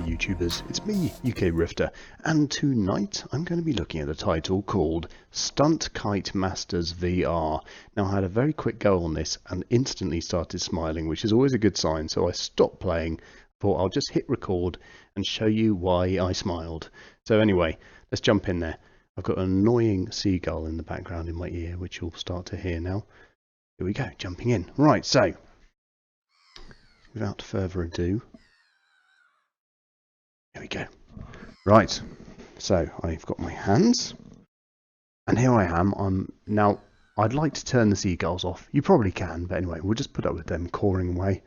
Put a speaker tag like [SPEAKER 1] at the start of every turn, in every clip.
[SPEAKER 1] YouTubers, it's me, UKRifter, and tonight I'm going to be looking at a title called Stunt Kite Masters VR. Now I had a very quick go on this and instantly started smiling, which is always a good sign, so I stopped playing, thought I'll just hit record and show you why I smiled. So anyway, let's jump in there. I've got an annoying seagull in the background in my ear, which you'll start to hear now. Here we go, jumping in. Right, so without further ado, here we go. Right, so I've got my hands, and here I am. Now, I'd like to turn the seagulls off. You probably can, but anyway, we'll just put up with them cawing away.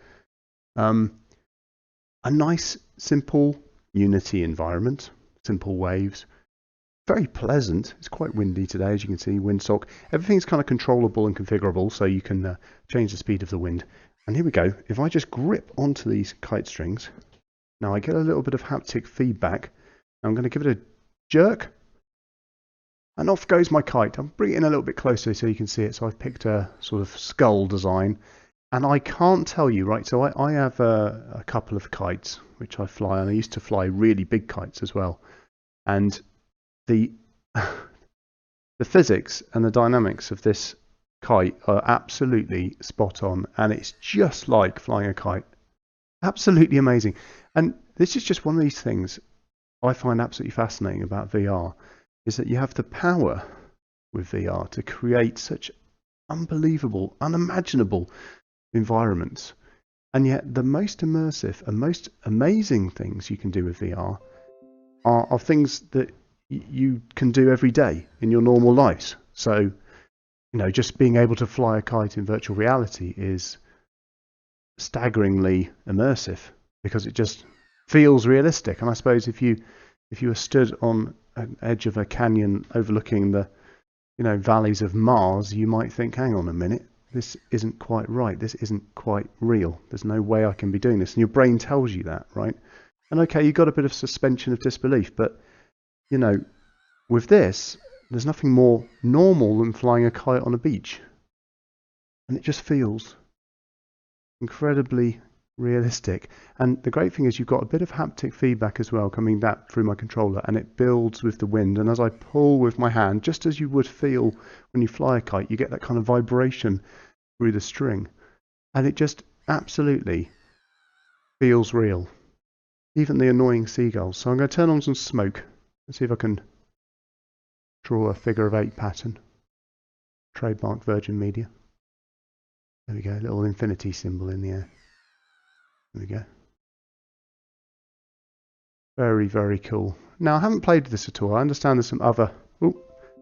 [SPEAKER 1] A nice, simple Unity environment, simple waves. Very pleasant. It's quite windy today, as you can see, windsock. Everything's kind of controllable and configurable, so you can change the speed of the wind. And here we go. If I just grip onto these kite strings, now I get a little bit of haptic feedback. I'm going to give it a jerk, and off goes my kite. I'm bringing it in a little bit closer so you can see it. So I've picked a sort of skull design, and I can't tell you, right? So I have a couple of kites which I fly, and I used to fly really big kites as well. And the physics and the dynamics of this kite are absolutely spot on, and it's just like flying a kite. Absolutely amazing. And this is just one of these things I find absolutely fascinating about VR, is that you have the power with VR to create such unbelievable, unimaginable environments. And yet the most immersive and most amazing things you can do with VR are things that you can do every day in your normal lives. So, you know, just being able to fly a kite in virtual reality is staggeringly immersive because it just feels realistic. And I suppose if you were stood on an edge of a canyon overlooking the, you know, valleys of Mars, you might think, hang on a minute, this isn't quite right. This isn't quite real. There's no way I can be doing this. And your brain tells you that, right? And okay, you've got a bit of suspension of disbelief, but you know, with this, there's nothing more normal than flying a kite on a beach. And it just feels incredibly realistic. And the great thing is you've got a bit of haptic feedback as well coming back through my controller, and it builds with the wind. And as I pull with my hand, just as you would feel when you fly a kite, you get that kind of vibration through the string. And it just absolutely feels real. Even the annoying seagulls. So I'm going to turn on some smoke. Let's see if I can draw a figure of 8 pattern. Trademark Virgin Media. There we go, a little infinity symbol in the air. There we go. Very, very cool. Now, I haven't played with this at all. I understand there's some other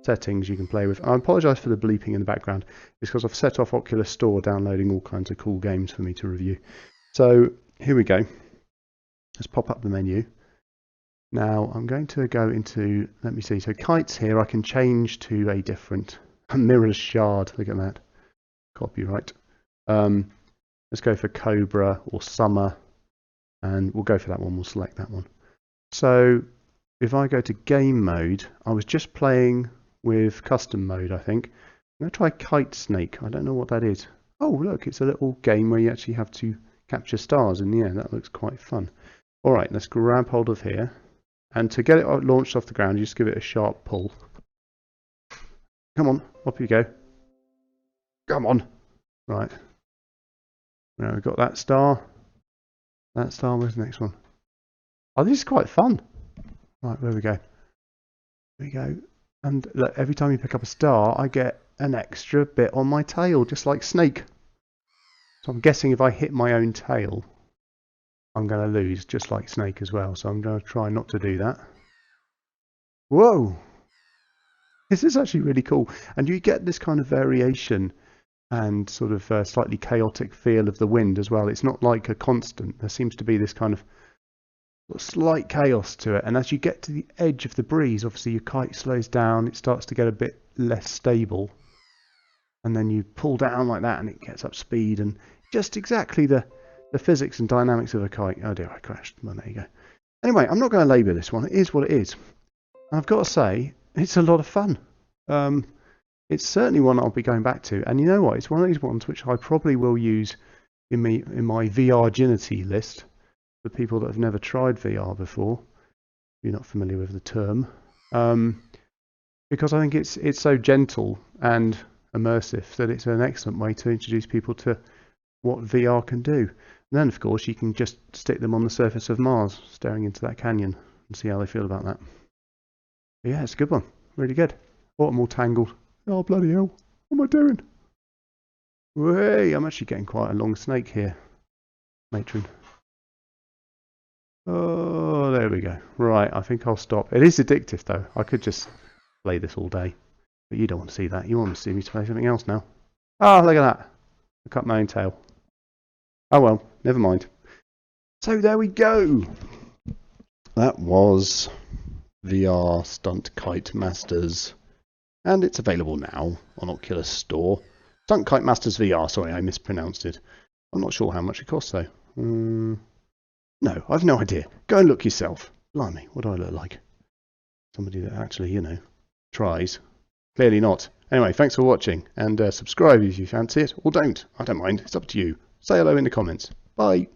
[SPEAKER 1] settings you can play with. I apologise for the bleeping in the background. It's because I've set off Oculus Store downloading all kinds of cool games for me to review. So, here we go. Let's pop up the menu. Now I'm going to go into, let me see, so kites here I can change to a different mirrorless shard. Look at that. Copyright. Let's go for Cobra or Summer, and we'll go for that one. We'll select that one. So if I go to game mode, I was just playing with custom mode, I think. I'm going to try Kite Snake. I don't know what that is. Oh, look, it's a little game where you actually have to capture stars in the air. That looks quite fun. All right, let's grab hold of here. And to get it launched off the ground, you just give it a sharp pull. Come on, up you go. Come on. Right. Now we've got that star. That star, where's the next one? Oh, this is quite fun. Right, there we go. There we go. And look, every time you pick up a star, I get an extra bit on my tail, just like Snake. So I'm guessing if I hit my own tail, I'm going to lose, just like Snake as well. So I'm going to try not to do that. Whoa! This is actually really cool. And you get this kind of variation and sort of slightly chaotic feel of the wind as well. It's not like a constant. There seems to be this kind of slight chaos to it. And as you get to the edge of the breeze, obviously your kite slows down. It starts to get a bit less stable. And then you pull down like that and it gets up speed. And just exactly the physics and dynamics of a kite. Oh dear, I crashed. Well, there you go. Anyway, I'm not going to labour this one. It is what it is. And I've got to say, it's a lot of fun. It's certainly one I'll be going back to. And you know what? It's one of these ones which I probably will use in my VR-ginity list for people that have never tried VR before, if you're not familiar with the term, because I think it's so gentle and immersive that it's an excellent way to introduce people to what VR can do. And then, of course, you can just stick them on the surface of Mars, staring into that canyon, and see how they feel about that. But yeah, it's a good one. Really good. Oh, I'm all tangled. Oh, bloody hell. What am I doing? Hey, I'm actually getting quite a long snake here, matron. Oh, there we go. Right, I think I'll stop. It is addictive, though. I could just play this all day. But you don't want to see that. You want to see me play something else now. Oh, look at that. I cut my own tail. Oh well, never mind. So there we go. That was VR Stunt Kite Masters. And it's available now on Oculus Store. Stunt Kite Masters VR. Sorry, I mispronounced it. I'm not sure how much it costs, though. No, I've no idea. Go and look yourself. Blimey, what do I look like? Somebody that actually, you know, tries. Clearly not. Anyway, thanks for watching, and subscribe if you fancy it, or don't. I don't mind. It's up to you. Say hello in the comments. Bye.